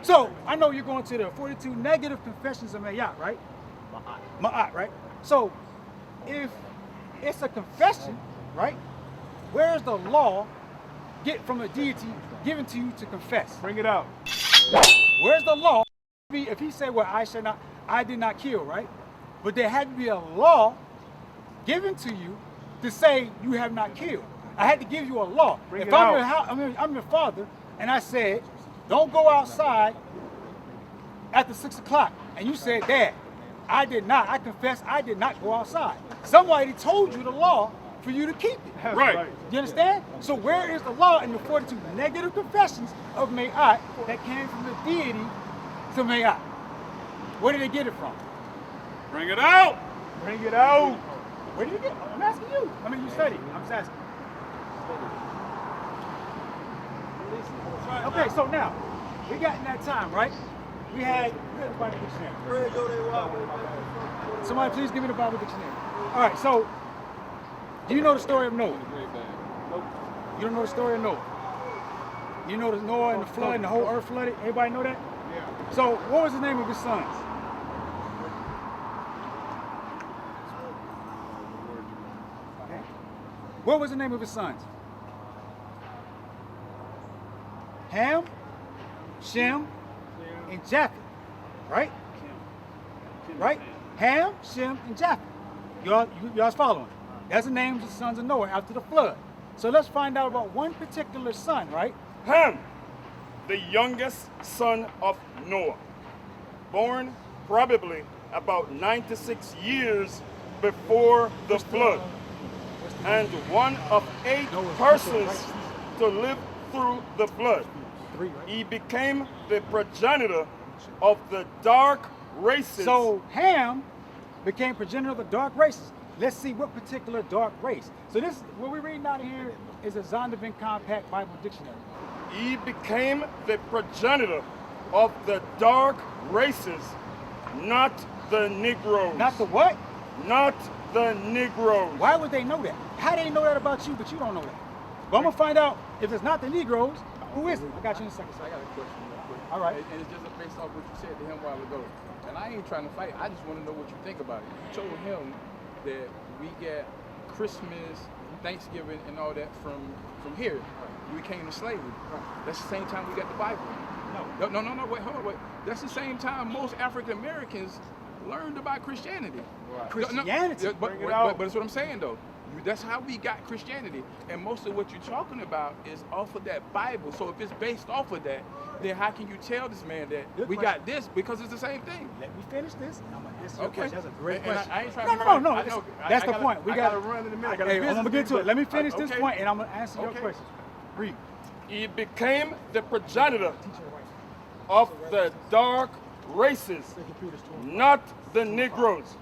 So I know you're going to the 42 negative confessions of Mayat, right? Ma'at, right? So if it's a confession, right? Where's the law get from a deity given to you to confess? Bring it out. Where's the law? If he said, well, I did not kill, right? But there had to be a law given to you to say you have not killed. I had to give you a law. If I'm your father, and I said, don't go outside after 6 o'clock, and you said, Dad, I confess I did not go outside. Somebody told you the law for you to keep it. Right. You understand? So where is the law in the 42 negative confessions of Mayat that came from the deity to Mayat? Where did they get it from? Bring it out. Bring it out. Where did you get it? I'm asking you. I mean, you study. I'm just asking. Okay, so now, we got in that time, right? We had the Bible dictionary. Somebody please give me the Bible dictionary. All right, so, do you know the story of Noah? You don't know the story of Noah? You know the Noah and the flood and the whole earth flooded? Everybody know that? Yeah. So, what was the name of his sons? What was the name of his sons? Ham, Shem, and Japheth, right? Right? Ham, Shem, and Japheth. Y'all's following. That's the names of the sons of Noah after the flood. So let's find out about one particular son, right? Ham, the youngest son of Noah, born probably about 96 years before the flood, and one of 8 persons to live through the flood. He became the progenitor of the dark races. So Ham became progenitor of the dark races. Let's see what particular dark race. So this, what we're reading out here is a Zondervan Compact Bible Dictionary. He became the progenitor of the dark races, not the Negroes. Not the what? Not the Negroes. Why would they know that? How do they know that about you, but you don't know that? But I'm gonna find out if it's not the Negroes, who is it? I got you in a second. I got a question real quick. All right. And it's just based off what you said to him a while ago. And I ain't trying to fight. I just want to know what you think about it. You told him that we get Christmas, Thanksgiving, and all that from here. We came to slavery. That's the same time we got the Bible. No. Wait, hold on, wait. That's the same time most African Americans learned about Christianity. Right. Christianity. But that's what I'm saying though. That's how we got Christianity, and most of what you're talking about is off of that Bible. So if it's based off of that, then how can you tell this man that we got this, because it's the same thing? Let me finish this. I'm gonna answer your Okay. question. That's a great question. I ain't trying to That's the point. We got to run in a minute. Hey, I'm gonna get to it. Let me finish this point, and I'm gonna answer your question. Read. He became the progenitor of the dark races, not the Negroes,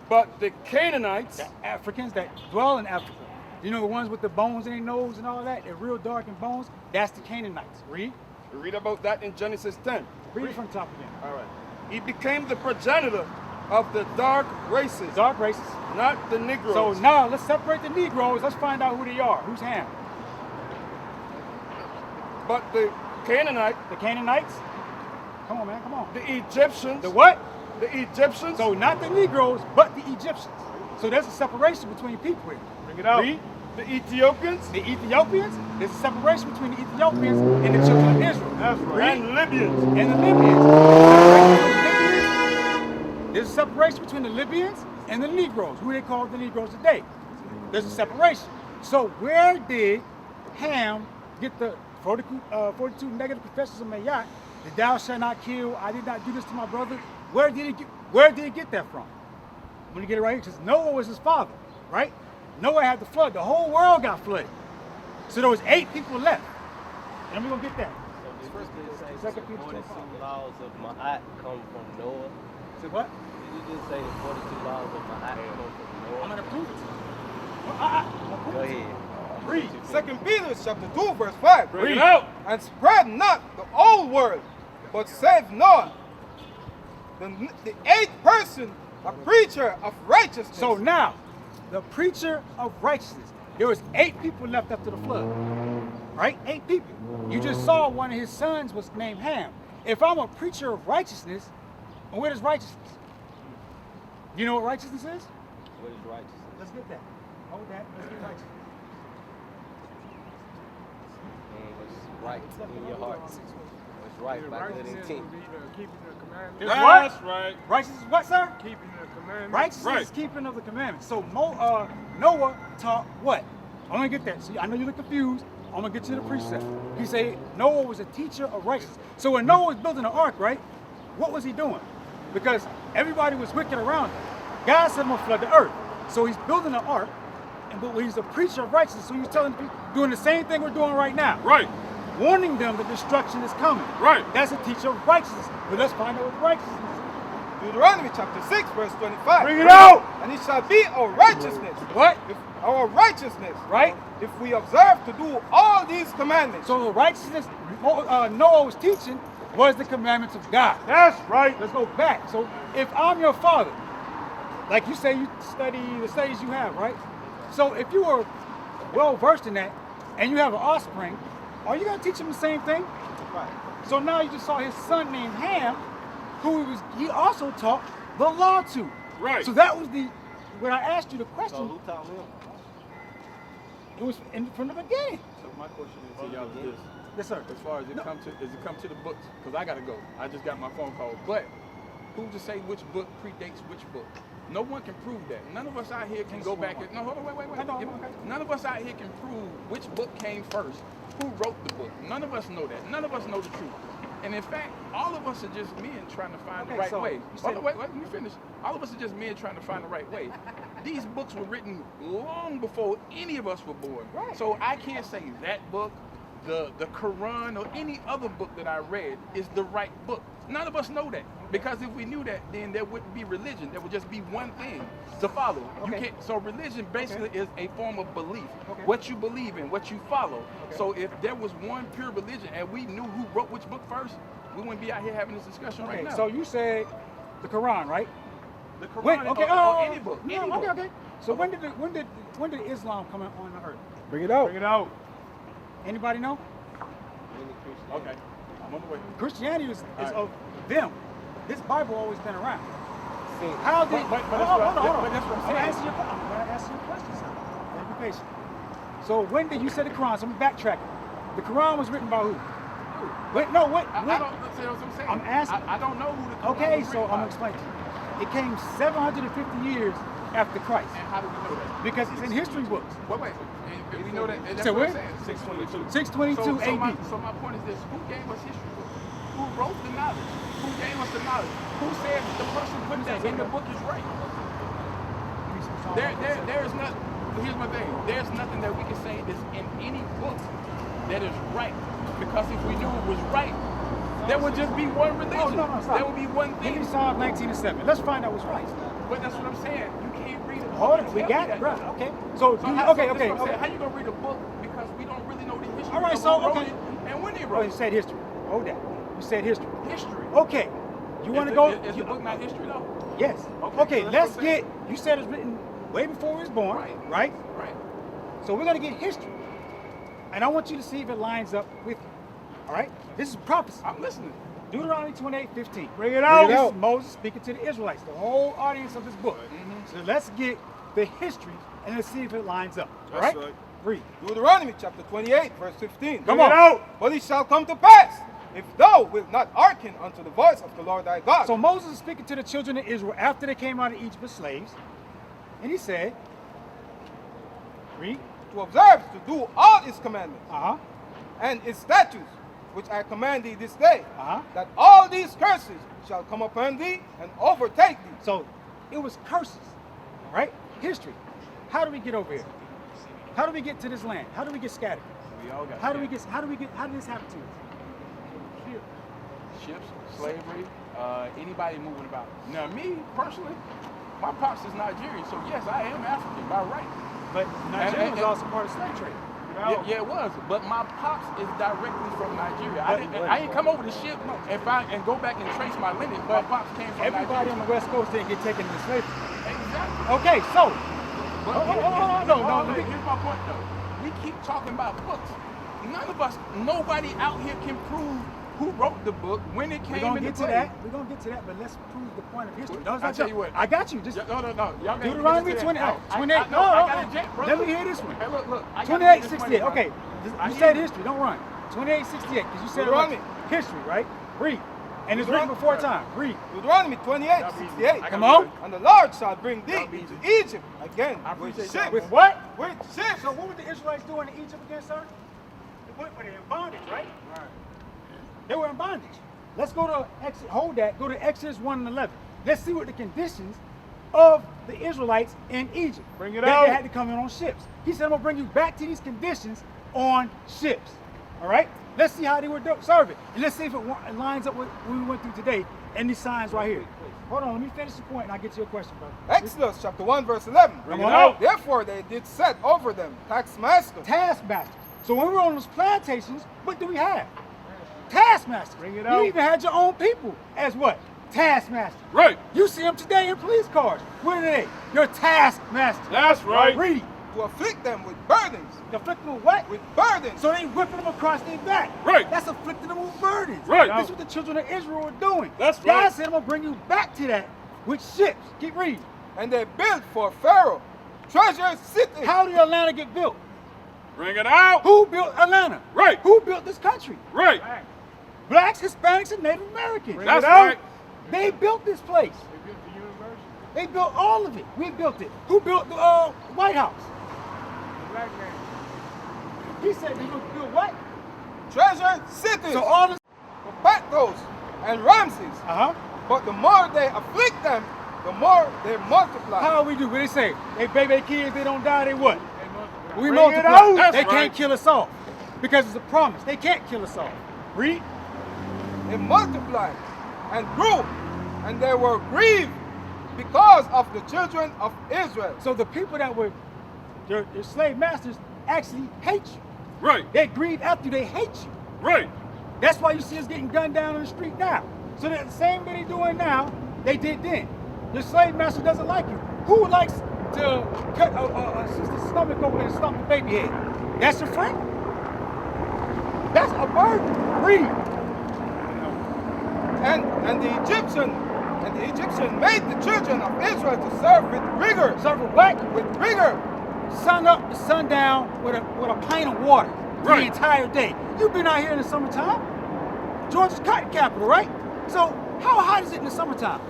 but the Canaanites, the Africans that dwell in Africa. You know the ones with the bones in their nose and all that? They're real dark in bones. That's the Canaanites. Read. Read about that in Genesis 10. Read it from top again. All right. He became the progenitor of the dark races. Dark races. Not the Negroes. So now let's separate the Negroes. Let's find out who they are. Who's Ham? But the Canaanite. The Canaanites? Come on, man. Come on. The Egyptians. The what? The Egyptians. So not the Negroes, but the Egyptians. So there's a separation between people here. Bring it out. Read. The Ethiopians. The Ethiopians. There's a separation between the Ethiopians and the children of Israel. That's right. And Libyans. And the Libyans. There's a separation between the Libyans and the Negroes, who they call the Negroes today. There's a separation. So where did Ham get the 42 negative confessions of Mayat? That thou shalt not kill, I did not do this to my brother. Where did he get that from? I'm gonna get it right here, because Noah was his father, right? Noah had the flood. The whole world got flooded. So there was 8 people left. And we're gonna get that. So did you just say the 42 laws of Ma'at come from Noah? Say what? Did you just say the 42 laws of Ma'at come from Noah? I'm gonna prove it to you. Go ahead. Read 2 Peter chapter 2 verse 5. Bring it out. And spread not the old word, but save Noah, the 8th person, a preacher of righteousness. So now, the preacher of righteousness. There was 8 people left after the flood, right? 8 people. You just saw one of his sons was named Ham. If I'm a preacher of righteousness, where is righteousness? Do you know what righteousness is? What is righteousness? Let's get that. Hold that. Let's get righteousness. What's right in your heart? What's right by good intent? Keeping the commandments. It's what? That's right. Righteousness is what, sir? Keeping the commandments. Righteousness is keeping of the commandments. So Noah taught what? I'm gonna get that. See, I know you look confused. I'm gonna get to the precept. He said Noah was a teacher of righteousness. So when Noah was building the ark, right? What was he doing? Because everybody was wicked around him. God said I'm gonna flood the earth. So he's building an ark, but he's a preacher of righteousness. So he's telling people, doing the same thing we're doing right now. Right. Warning them that destruction is coming. Right. That's a teacher of righteousness. But let's find out what righteousness is. Deuteronomy chapter 6, verse 25. Bring it out! And it shall be our righteousness. What? If our righteousness, Right? if we observe to do all these commandments. So the righteousness Noah was teaching was the commandments of God. That's right. Let's go back. So if I'm your father, like you say you study the studies you have, right? So if you were well versed in that and you have an offspring, are you gonna teach him the same thing? Right. So now you just saw his son named Ham, who he also taught the law to. Right. So that was when I asked you the question, So who taught him? it was from the beginning. So my question is to y'all is this. Yes, sir. As far as it come to the books, because I gotta go. I just got my phone call. But who's to say which book predates which book? No one can prove that. None of us out here can go back and hold on, wait. None of us out here can prove which book came first, who wrote the book. None of us know that. None of us know the truth. And in fact, all of us are just men trying to find the right so way. you said- Wait, let me finish. All of us are just men trying to find the right way. These books were written long before any of us were born. Right. So I can't say that book, the Quran, or any other book that I read is the right book. None of us know that. Because if we knew that, then there wouldn't be religion. There would just be one thing to follow. You Okay. can't. So religion basically is a form of belief. Okay. What you believe in, what you follow. So if there was one pure religion and we knew who wrote which book first, we wouldn't be out here having this discussion right Okay, now. so you said the Quran, right? the Quran Wait, okay, or any book. no, Any okay, book. okay. So when did Islam come on the earth? Bring it out. Bring it out. Anybody know? Many Christians. Okay, I'm on the way. Christianity is All right. of them. This Bible always been around. See, How did? But that's hold what on. but that's what I'm gonna saying. I'm gonna answer your question, sir. Be patient. So when did you say the Quran? So I'm backtracking. The Quran was written by who? Wait, no, what? I don't see what I'm saying. I'm asking. I don't know who the Quran Okay, was so written I'm by. gonna explain to you. It came 750 years after Christ And how do we know that? because it's in history books. Wait. And we know that. And that's So what I'm where? saying. 622. 622 AD. So my point is this: who gave us history books? Who wrote the knowledge? Who gave us the knowledge? Who said the person put that in the book is right? There is not. Here's my thing. There's nothing that we can say that's in any book that is right. Because if we knew it was right, there would just be one religion. No, stop. There would be one Give thing. me Psalm 19:7. Let's find out what's right. But that's what I'm saying. You can't read a book. Hold and it. We tell got me it, that. bro. Okay. So, So you, how, okay, so okay. that's what I'm saying. How okay. you gonna read a book because we don't really know the history All right, of so, who wrote okay. it and when they Oh, wrote you it? said history. Hold that. You said history. History. Okay. You want to go? Is the book not history though? Yes. Okay, Okay. so that's Let's what I'm saying. get. You said it's written way before he was born, Right. right? Right. So we're gonna get history, and I want you to see if it lines up with. All right. This is prophecy. I'm listening. Deuteronomy 28:15. Bring it out. This is Moses speaking to the Israelites, the whole audience of this book. So let's get the history and let's see if it lines up. All That's right? right. Read. Deuteronomy chapter 28, verse 15. Come Bring on. it out. But it shall come to pass, if thou wilt not hearken unto the voice of the Lord thy God. So Moses is speaking to the children of Israel after they came out of Egypt as slaves, and he said, read. to observe to do all his commandments Uh-huh. and his statutes, which I command thee this day, Uh-huh. that all these curses shall come upon thee and overtake thee. So it was curses. All right? History. How do we get over here? How do we get to this land? How do we get scattered? We all got How did this happen to us? ships, slavery, anybody moving about. Now me personally, my pops is Nigerian, so yes, I am African by right. But Nigeria was and- also part of slave trade. Yeah, it was. But my pops is directly from Nigeria. I didn't come over the ship and go back and trace my lineage. My pops came from Everybody Nigeria. on the West Coast didn't get taken into slavery. Exactly. Okay, so Here's my point though. We keep talking about books. Nobody out here can prove who wrote the book, when it came into play. We're going to get to that, but let's prove the point of history. I'll tell you what. I got you. Just No. Y'all Deuteronomy 28. Let me hear this one. Hey, look. 28:68. Okay. You said history. Don't run. 28:68. Because you said Deuteronomy. History, right? Read. And it's written before time. Read. Deuteronomy 28:68. Come on. And the Lord shall bring thee into Egypt again with ships. With what? With ships. So what were the Israelites doing in Egypt again, sir? They were in bondage, right? They were in bondage. Let's go to go to Exodus 1 and 11. Let's see what the conditions of the Israelites in Egypt. Bring it They out. had to come in on ships. He said, I'm going to bring you back to these conditions on ships. All right? Let's see how they were serving. And let's see if it lines up with what we went through today and these signs right here. Hold on, let me finish the point and I'll get to your question, brother. Exodus chapter 1 verse 11. Bring it out. Therefore they did set over them taskmasters. Taskmasters. So when we were on those plantations, what do we have? Taskmasters. Bring it You out. even had your own people as what? Taskmasters. Right. You see them today in police cars. What are they? Your taskmasters. That's right. Read. To afflict them with burdens. Afflicting them with what? With burdens. So they whipping them across their back. Right. That's afflicting them with burdens. Right. That's what the children of Israel were doing. That's God right. said, I'm going to bring you back to that with ships. Keep reading. And they built for Pharaoh treasure cities. How did Atlanta get built? Bring it out. Who built Atlanta? Right. Who built this country? Right. Blacks, Hispanics, and Native Americans. That's right. They built this place. They built the university. They built all of it. We built it. Who built the White House? The black man. He said they would build what? Treasure cities. So all this. for Pathros and Ramses. But the more they afflict them, the more they multiply. How we do? What they say? They baby kids, they don't die, they what? We Bring it multiply. out. That's They right. can't kill us all. Because it's a promise. They can't kill us all. Read. They multiplied and grew, and they were grieved because of the children of Israel. So the people that were your slave masters actually hate you. Right. They grieve after you, they hate you. Right. That's why you see us getting gunned down on the street now. So that the same way they're doing now, they did then. The slave master doesn't like you. Who likes to cut a sister's stomach open and stomp a baby head? That's your friend? That's a burden. Read. And the Egyptian made the children of Israel to serve with rigor. Serve with what? With rigor. Sun up to sundown with a pint of water for the entire day. You've been out here in the summertime. Georgia's cotton capital, right? So how hot is it in the summertime?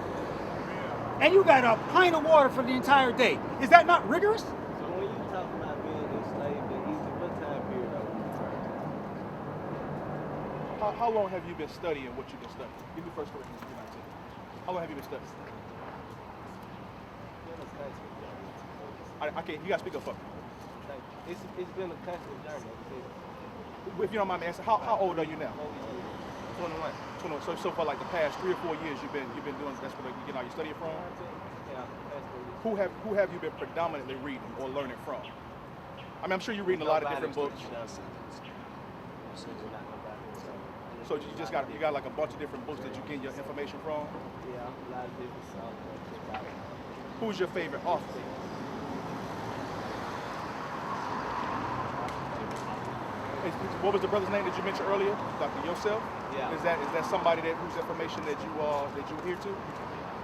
And you got a pint of water for the entire day. Is that not rigorous? So when you talk about being enslaved in Egypt, what time period are we referring to? How long have you been studying what you've been studying? Give me 1 Corinthians 3:19. How long have you been studying? I can't. You gotta speak up for me. It's been a constant journey. If you don't mind me asking, how old are you now? 21. 21. So for like the past 3 or 4 years, you've been doing. That's where you get all your studying from. Yeah, past 4 years. Who have you been predominantly reading or learning from? I mean, I'm sure you're reading a lot of different books. So you got like a bunch of different books that you get your information from. Yeah, a lot of different songs. Who's your favorite author? What was the brother's name that you mentioned earlier? Dr. Yosef? Yeah. Is that somebody whose information that you adhere to?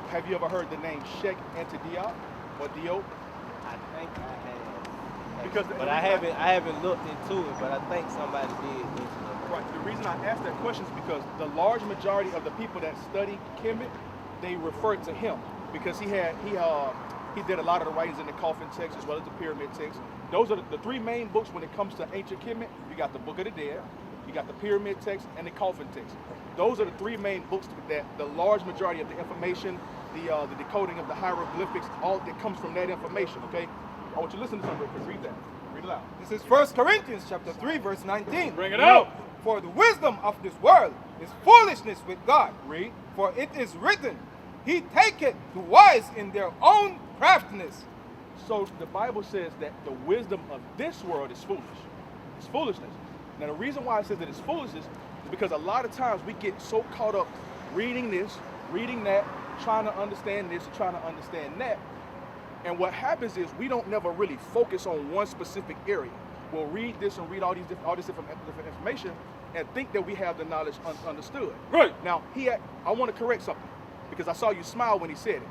Have you ever heard the name Sheikh Anta Diop or Diop? I think I have. Because but I haven't looked into it, but I think somebody did mention it. Right. The reason I asked that question is because the large majority of the people that study Kemet, they refer to him because he did a lot of the writings in the coffin text as well as the pyramid text. Those are the three main books when it comes to ancient Kemet. You got the Book of the Dead, you got the pyramid text, and the coffin text. Those are the three main books that the large majority of the information, the decoding of the hieroglyphics, all that comes from that information. Okay. I want you to listen to something real quick. Read that. Read it out. This is 1 Corinthians chapter 3, verse 19. Bring it out. For the wisdom of this world is foolishness with God. Read. For it is written, He taketh the wise in their own craftiness. So the Bible says that the wisdom of this world is foolish. It's foolishness. Now the reason why it says that it's foolishness is because a lot of times we get so caught up reading this, reading that, trying to understand this, trying to understand that. And what happens is we don't never really focus on one specific area. We'll read this and read all this different information and think that we have the knowledge understood. Right. Now, I want to correct something because I saw you smile when he said it.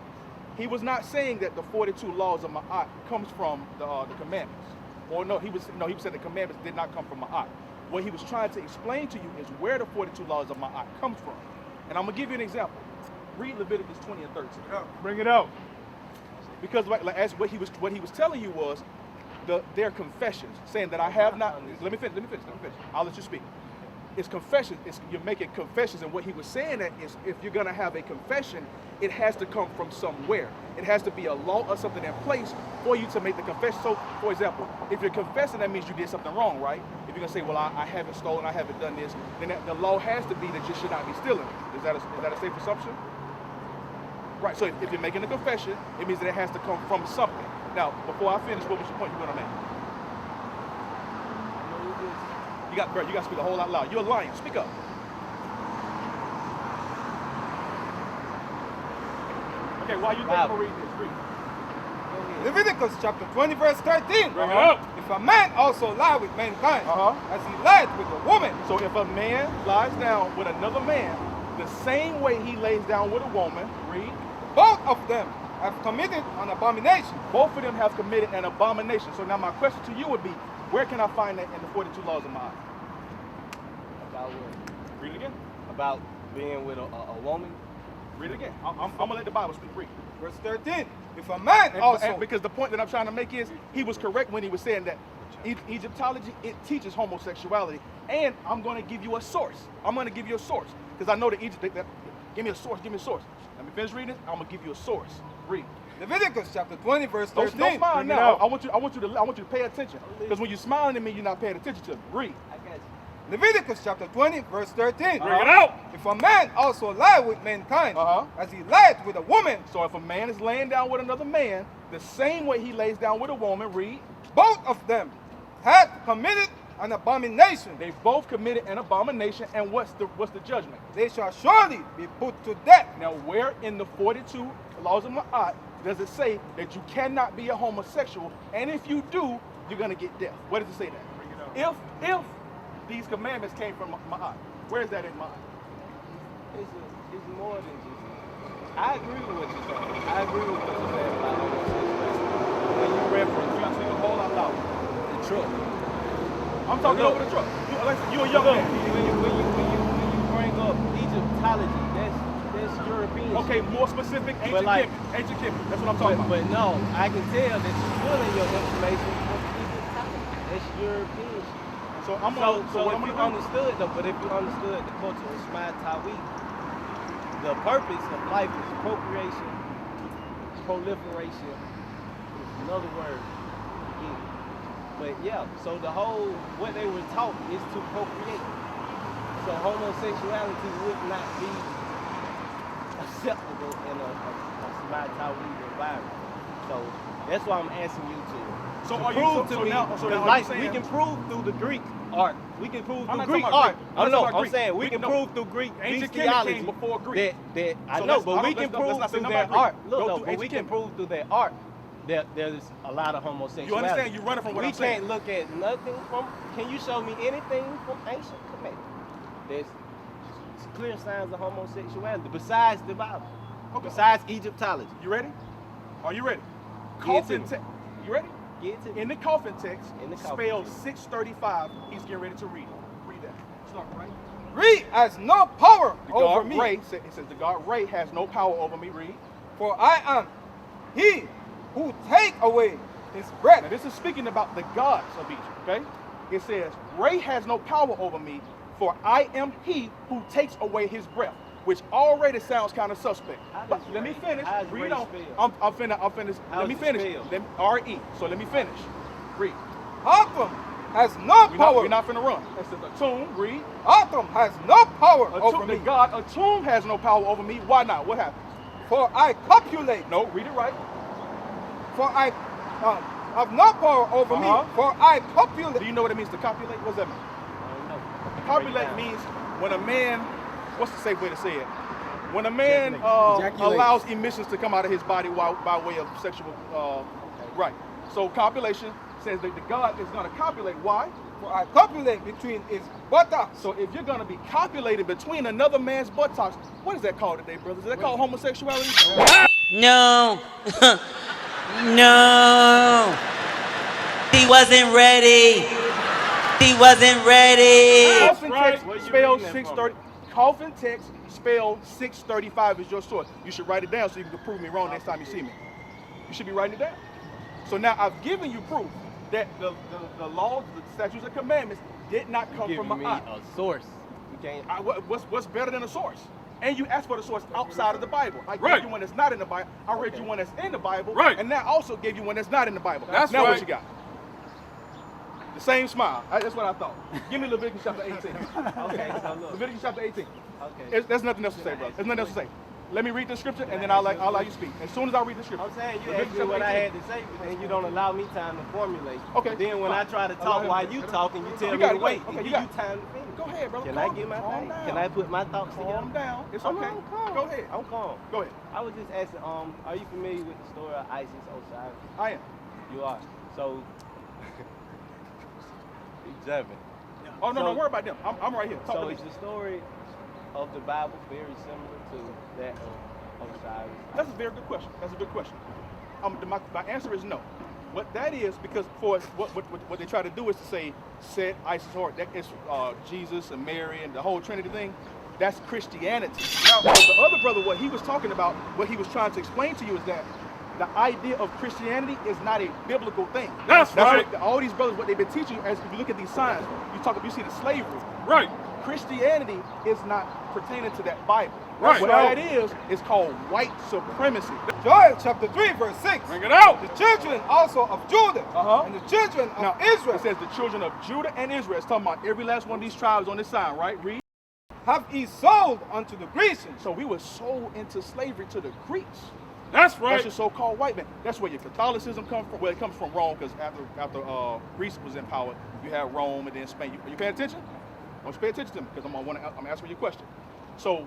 He was not saying that the 42 laws of Ma'at comes from the commandments. Or he was saying the commandments did not come from Ma'at. What he was trying to explain to you is where the 42 laws of Ma'at comes from. And I'm going to give you an example. Read Leviticus 20 and 13. Bring it out. Because as what he was telling you was their confessions, saying that I have not. Let me finish. I'll let you speak. It's confession. You're making confessions, and what he was saying that is, if you're gonna have a confession, it has to come from somewhere. It has to be a law or something in place for you to make the confession. So, for example, if you're confessing, that means you did something wrong, right? If you're gonna say, well, I haven't stolen, I haven't done this, then the law has to be that you should not be stealing. Is that a safe assumption? Right. So if you're making a confession, it means that it has to come from something. Now, before I finish, what was your point you want to make? You got to speak a whole lot loud. You're a lion. Speak up. Okay, while you think, I'm going to read this. Read. Leviticus chapter 20, verse 13. Bring it up. If a man also lie with mankind, as he lied with a woman. So if a man lies down with another man, the same way he lays down with a woman, read. Both of them have committed an abomination. Both of them have committed an abomination. So now my question to you would be, where can I find that in the 42 laws of Ma'at? About what? Read it again. About being with a woman. Read it again. I'm going to let the Bible speak. Read. Verse 13. If a man also... because the point that I'm trying to make is, he was correct when he was saying that Egyptology, it teaches homosexuality. And I'm going to give you a source. Because I know that Egypt... Give me a source. Let me finish reading it. I'm going to give you a source. Read. Leviticus chapter 20, verse 13. Don't smile now. I want you to pay attention. Because when you're smiling at me, you're not paying attention to me. Read. I got you. Leviticus chapter 20, verse 13. Bring it out. If a man also lie with mankind, as he lied with a woman. So if a man is laying down with another man, the same way he lays down with a woman, read. Both of them had committed an abomination. They both committed an abomination, and what's the judgment? They shall surely be put to death. Now, where in the 42 laws of Ma'at does it say that you cannot be a homosexual, and if you do, you're going to get death? Where does it say that? If these commandments came from Ma'at, where is that in Ma'at? It's more than just... I agree with what you're saying. I agree with what you're saying about homosexuality. When you reference, you got to speak a whole lot louder. The truth. I'm talking over the truck. You a young man. When you bring up Egyptology, that's European. Okay, more specific, ancient Kemet. That's what I'm talking about. But no, I can tell that you're pulling your information from Egyptology. That's European shit. So if you understood though, but if you understood the culture of Shema Tawhid, the purpose of life is procreation, proliferation, is another word. But yeah, so what they were taught is to procreate. So homosexuality would not be acceptable in a Shema Tawhid environment. So that's why I'm asking you we can prove through the Greek art. We can prove through Greek art. I'm saying we can prove through Greek theology before Greek. that I know, but we can prove through their art. Look, but we can prove through their art. There's a lot of homosexuality. You understand? You're running from what I'm saying. We can't look at nothing from... Can you show me anything from ancient Kemet? There's clear signs of homosexuality besides the Bible. Okay. Besides Egyptology. You ready? Are you ready? Coffin text. You ready? Get to in the coffin text, spelled 635, he's getting ready to read it. Read that. Start right. Read has no power over me. It says the God Ray has no power over me. Read. For I am he who take away his breath. Now this is speaking about the gods of Egypt, okay? It says, Ray has no power over me, for I am he who takes away his breath, which already sounds kind of suspect. But let me finish. Read on. I'm finished. Let me finish. R-E. So let me finish. Read. Atum has no power. We're not finna run. That says Atum. Read. Atum has no power over me. The God Atum has no power over me. Why not? What happens? For I copulate. No, read it right. For I have no power over me. For I copulate. Do you know what it means to copulate? What does that mean? Copulate means when a man, what's the safe way to say it? When a man Ejaculate. allows emissions to come out of his body by way of sexual, right. So copulation says that the God is going to copulate. Why? For I copulate between his buttocks. So if you're going to be copulating between another man's buttocks, what is that called today, brothers? Is that called homosexuality? No. No. He wasn't ready. He wasn't ready. Coffin text spelled 630. Coffin text spelled 635 is your source. You should write it down so you can prove me wrong next time you see me. You should be writing it down. So now I've given you proof that the laws, the statutes, and commandments did not come from me my a source. You can't. What's better than a source? And you asked for the source outside of the Bible. I gave you one that's not in the Bible. I read you one that's in the Bible. Right. And now I also gave you one that's not in the Bible. That's now right. what you got? The same smile. That's what I thought. Give me Leviticus chapter 18. Okay, so look. Leviticus chapter 18. Okay. There's nothing else to say, brother. There's nothing else to say. Let me read the scripture and then I'll allow you to speak. As soon as I read the scripture. I'm saying you Leviticus asked me what I 18. had to say, but then you don't allow me time to formulate. Okay. Then when I try to talk while you talking, you tell me got to it. wait. Okay, Give you you got it. time to finish. Go ahead, brother. Can Calm- I get my calm thing? down. Can I put my thoughts together? Calm down. It's I'm okay. calm. Go ahead. I'm calm. Go ahead. I was just asking, are you familiar with the story of Isis Osiris? I am. You are. So, you jumping. Oh, no, So- don't worry about them. I'm right here. Talk So to me. is the story of the Bible very similar to that of Osiris? That's a very good question. That's a good question. My answer is no. What that is, because for what they try to do is to say, set Isis heart. That is Jesus and Mary and the whole Trinity thing. That's Christianity. Now, the other brother, what he was talking about, what he was trying to explain to you is that the idea of Christianity is not a biblical thing. That's right. What, all these brothers, what they've been teaching you, as if you look at these signs, you see the slavery. Right. Christianity is not pertaining to that Bible. Right. What that is called white supremacy. Joel chapter 3 verse 6. Bring it out. The children also of Judah and the children of Now, Israel it says the children of Judah and Israel. It's talking about every last one of these tribes on this sign, right? Read. have he sold unto the Grecians. So we were sold into slavery to the Greeks. That's That's right. your so-called white man. That's where your Catholicism comes from. Well, it comes from Rome, because after Greece was in power, you had Rome and then Spain. You paying attention? I want you to pay attention to me, because I'm answering your question. So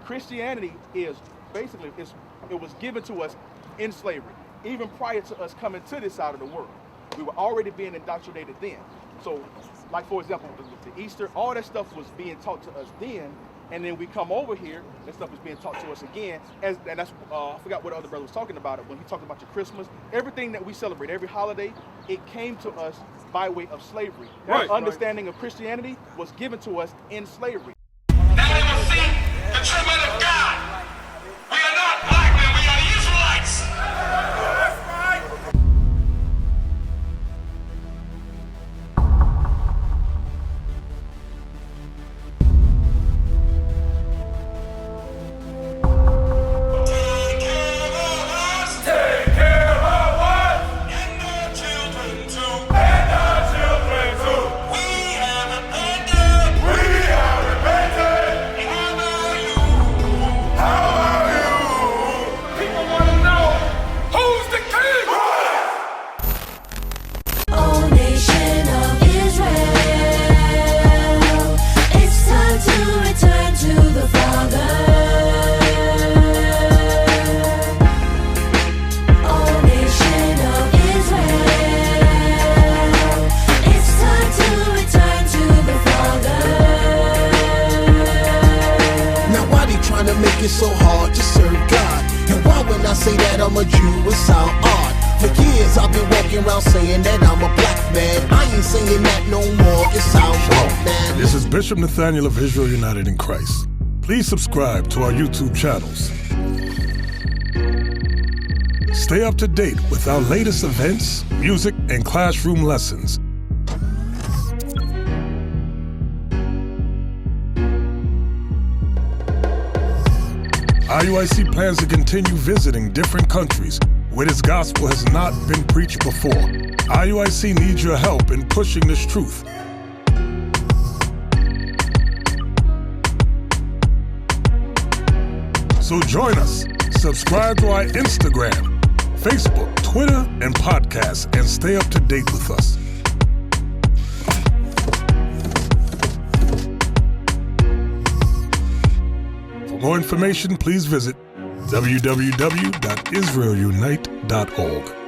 Christianity is basically, it was given to us in slavery. Even prior to us coming to this side of the world, we were already being indoctrinated then. So, like for example, the Easter, all that stuff was being taught to us then, and then we come over here, that stuff is being taught to us again. And that's I forgot what the other brother was talking about it when he talked about your Christmas. Everything that we celebrate, every holiday, it came to us by way of slavery. Right. The understanding of Christianity was given to us in slavery. Now they will see the true men of God. We are not black men, we are the Israelites. That's right. Take care of us. Take care of us. And our children too. And our children too. We have abandoned. We have repented. How are you? How are you? People want to know who's the king. O nation of Israel, it's time to return to the Father. O nation of Israel, it's time to return to the Father. Now why they trying to make it so hard to serve God? And why when I say that I'm a Jew, it sound odd? For years I've been walking around saying that I'm a black man. I ain't saying that no more, it sounds wrong, man. This is Bishop Nathaniel of Israel United in Christ. Please subscribe to our YouTube channels. Stay up to date with our latest events, music, and classroom lessons. IUIC plans to continue visiting different countries where this gospel has not been preached before. IUIC needs your help in pushing this truth. So join us. Subscribe to our Instagram, Facebook, Twitter, and podcast, and stay up to date with us. For more more information, please visit www.israelunite.org.